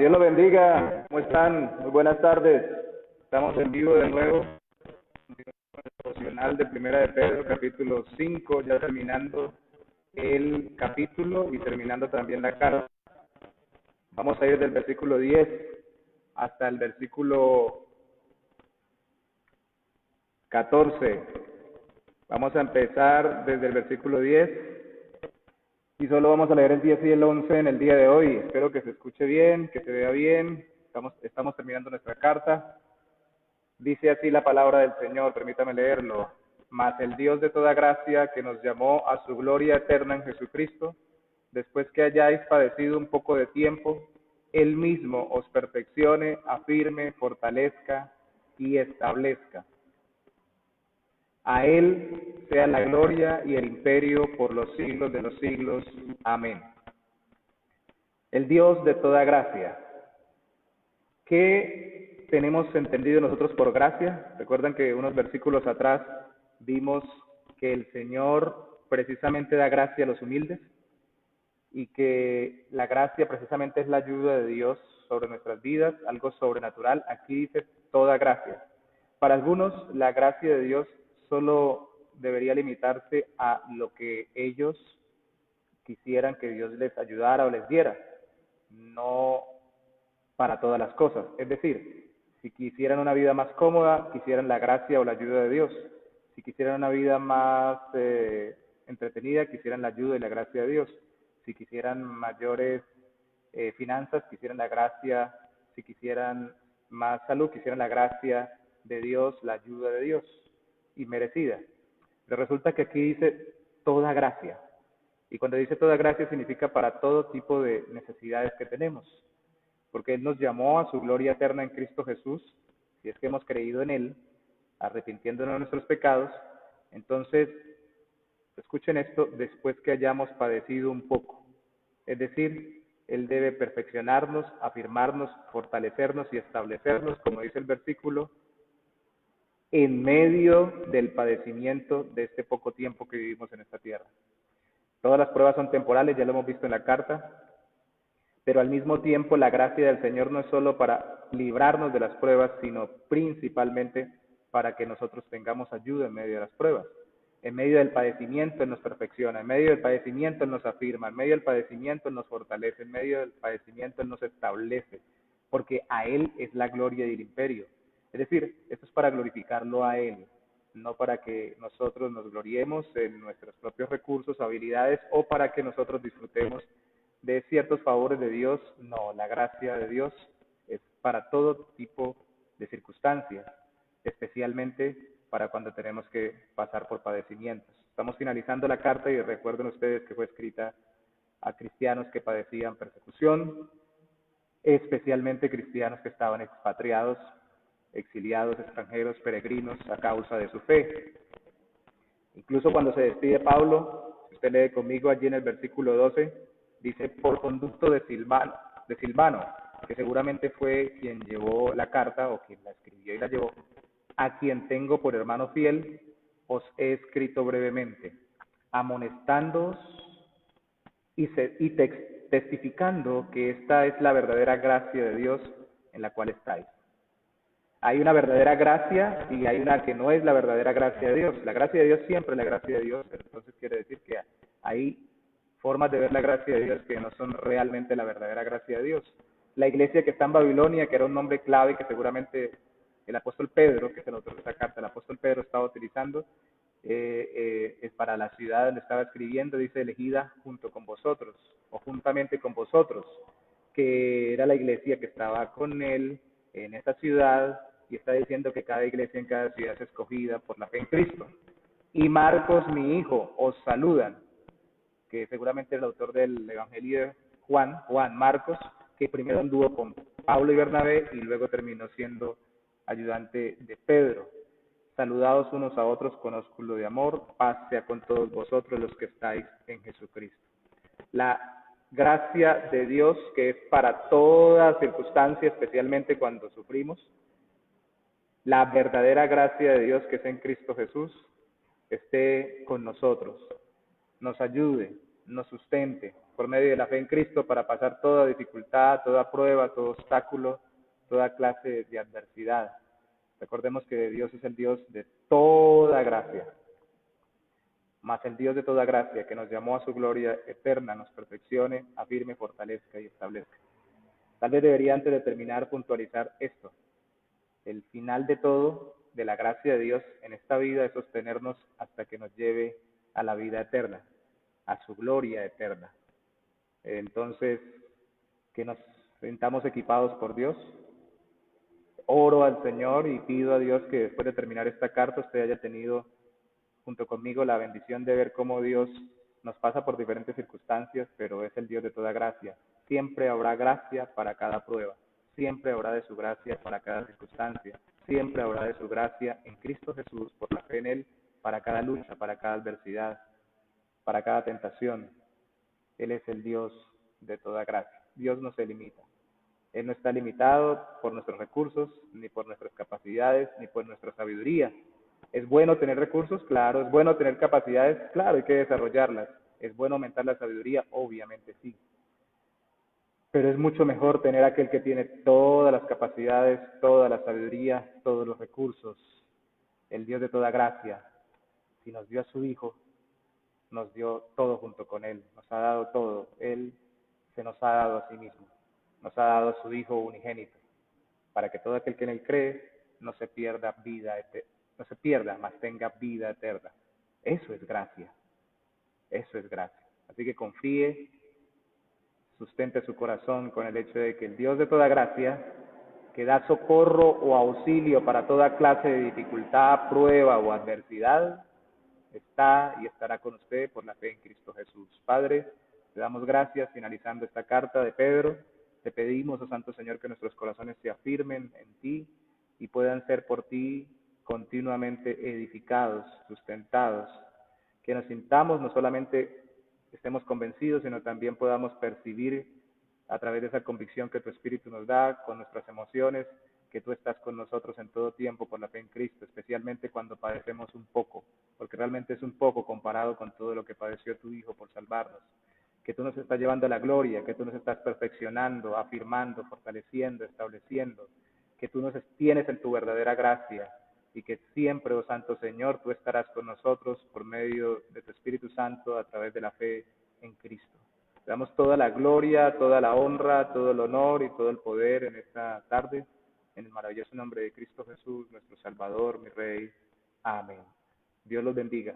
Dios lo bendiga. ¿Cómo están? Muy buenas tardes. Estamos en vivo de nuevo. Devocional de Primera de Pedro, capítulo 5, ya terminando el capítulo y terminando también la carta. Vamos a ir del versículo 10 hasta el versículo 14. Vamos a empezar desde el versículo 10 y solo vamos a leer el 10 y el 11 en el día de hoy. Espero que se escuche bien, que se vea bien. Estamos terminando nuestra carta. Dice así la palabra del Señor, permítame leerlo. Mas el Dios de toda gracia, que nos llamó a su gloria eterna en Jesucristo, después que hayáis padecido un poco de tiempo, Él mismo os perfeccione, afirme, fortalezca y establezca. A Él sea la gloria y el imperio por los siglos de los siglos. Amén. El Dios de toda gracia. ¿Qué tenemos entendido nosotros por gracia? Recuerdan que unos versículos atrás vimos que el Señor precisamente da gracia a los humildes y que la gracia precisamente es la ayuda de Dios sobre nuestras vidas, algo sobrenatural. Aquí dice toda gracia. Para algunos la gracia de Dios solo debería limitarse a lo que ellos quisieran que Dios les ayudara o les diera, no para todas las cosas. Es decir, si quisieran una vida más cómoda, quisieran la gracia o la ayuda de Dios. Si quisieran una vida más entretenida, quisieran la ayuda y la gracia de Dios. Si quisieran mayores finanzas, quisieran la gracia. Si quisieran más salud, quisieran la gracia de Dios, la ayuda de Dios, y merecida. Pero resulta que aquí dice toda gracia. Y cuando dice toda gracia significa para todo tipo de necesidades que tenemos. Porque Él nos llamó a su gloria eterna en Cristo Jesús, si es que hemos creído en Él, arrepintiéndonos de nuestros pecados. Entonces, escuchen esto, después que hayamos padecido un poco. Es decir, Él debe perfeccionarnos, afirmarnos, fortalecernos y establecernos, como dice el versículo, en medio del padecimiento de este poco tiempo que vivimos en esta tierra. Todas las pruebas son temporales, ya lo hemos visto en la carta, pero al mismo tiempo la gracia del Señor no es solo para librarnos de las pruebas, sino principalmente para que nosotros tengamos ayuda en medio de las pruebas. En medio del padecimiento Él nos perfecciona, en medio del padecimiento Él nos afirma, en medio del padecimiento Él nos fortalece, en medio del padecimiento Él nos establece, porque a Él es la gloria y el imperio. Es decir, esto es para glorificarlo a Él, no para que nosotros nos gloriemos en nuestros propios recursos, habilidades, o para que nosotros disfrutemos de ciertos favores de Dios. No, la gracia de Dios es para todo tipo de circunstancias, especialmente para cuando tenemos que pasar por padecimientos. Estamos finalizando la carta y recuerden ustedes que fue escrita a cristianos que padecían persecución, especialmente cristianos que estaban expatriados, exiliados, extranjeros, peregrinos a causa de su fe. Incluso cuando se despide Pablo, si usted lee conmigo allí en el versículo 12, dice, por conducto de Silvano, que seguramente fue quien llevó la carta o quien la escribió y la llevó, a quien tengo por hermano fiel, os he escrito brevemente, amonestándoos y testificando que esta es la verdadera gracia de Dios en la cual estáis. Hay una verdadera gracia y hay una que no es la verdadera gracia de Dios. La gracia de Dios siempre es la gracia de Dios, entonces quiere decir que hay formas de ver la gracia de Dios que no son realmente la verdadera gracia de Dios. La iglesia que está en Babilonia, que era un nombre clave que seguramente el apóstol Pedro, que es el autor de esta carta, el apóstol Pedro estaba utilizando, es para la ciudad donde estaba escribiendo, dice elegida junto con vosotros, o juntamente con vosotros, que era la iglesia que estaba con él en esta ciudad, y está diciendo que cada iglesia en cada ciudad es escogida por la fe en Cristo. Y Marcos, mi hijo, os saludan, que seguramente el autor del Evangelio de Juan Marcos, que primero anduvo con Pablo y Bernabé y luego terminó siendo ayudante de Pedro. Saludados unos a otros con ósculo de amor, paz sea con todos vosotros los que estáis en Jesucristo. La gracia de Dios, que es para toda circunstancia, especialmente cuando sufrimos, la verdadera gracia de Dios que es en Cristo Jesús, esté con nosotros, nos ayude, nos sustente por medio de la fe en Cristo para pasar toda dificultad, toda prueba, todo obstáculo, toda clase de adversidad. Recordemos que Dios es el Dios de toda gracia, mas el Dios de toda gracia, que nos llamó a su gloria eterna, nos perfeccione, afirme, fortalezca y establezca. Tal vez debería, antes de terminar, puntualizar esto. El final de todo, de la gracia de Dios en esta vida, es sostenernos hasta que nos lleve a la vida eterna, a su gloria eterna. Entonces, que nos sintamos equipados por Dios. Oro al Señor y pido a Dios que después de terminar esta carta usted haya tenido junto conmigo la bendición de ver cómo Dios nos pasa por diferentes circunstancias, pero es el Dios de toda gracia. Siempre habrá gracia para cada prueba, siempre habrá de su gracia para cada circunstancia, siempre habrá de su gracia en Cristo Jesús, por la fe en Él, para cada lucha, para cada adversidad, para cada tentación. Él es el Dios de toda gracia. Dios no se limita. Él no está limitado por nuestros recursos, ni por nuestras capacidades, ni por nuestra sabiduría. ¿Es bueno tener recursos? Claro. ¿Es bueno tener capacidades? Claro, hay que desarrollarlas. ¿Es bueno aumentar la sabiduría? Obviamente sí. Pero es mucho mejor tener aquel que tiene todas las capacidades, toda la sabiduría, todos los recursos, el Dios de toda gracia. Si nos dio a su Hijo, nos dio todo junto con Él, nos ha dado todo. Él se nos ha dado a sí mismo, nos ha dado a su Hijo unigénito, para que todo aquel que en Él cree no se pierda no se pierda, mas tenga vida eterna. Eso es gracia, eso es gracia. Así que confíe, sustente su corazón con el hecho de que el Dios de toda gracia, que da socorro o auxilio para toda clase de dificultad, prueba o adversidad, está y estará con usted por la fe en Cristo Jesús. Padre, te damos gracias finalizando esta carta de Pedro. Te pedimos, oh Santo Señor, que nuestros corazones se afirmen en ti y puedan ser por ti continuamente edificados, sustentados, que nos sintamos, no solamente estemos convencidos, sino también podamos percibir a través de esa convicción que tu Espíritu nos da, con nuestras emociones, que tú estás con nosotros en todo tiempo por la fe en Cristo, especialmente cuando padecemos un poco, porque realmente es un poco comparado con todo lo que padeció tu Hijo por salvarnos, que tú nos estás llevando a la gloria, que tú nos estás perfeccionando, afirmando, fortaleciendo, estableciendo, que tú nos tienes en tu verdadera gracia y que siempre, oh Santo Señor, tú estarás con nosotros por medio de tu Espíritu Santo a través de la fe en Cristo. Te damos toda la gloria, toda la honra, todo el honor y todo el poder en esta tarde, en el maravilloso nombre de Cristo Jesús, nuestro Salvador, mi Rey. Amén. Dios los bendiga.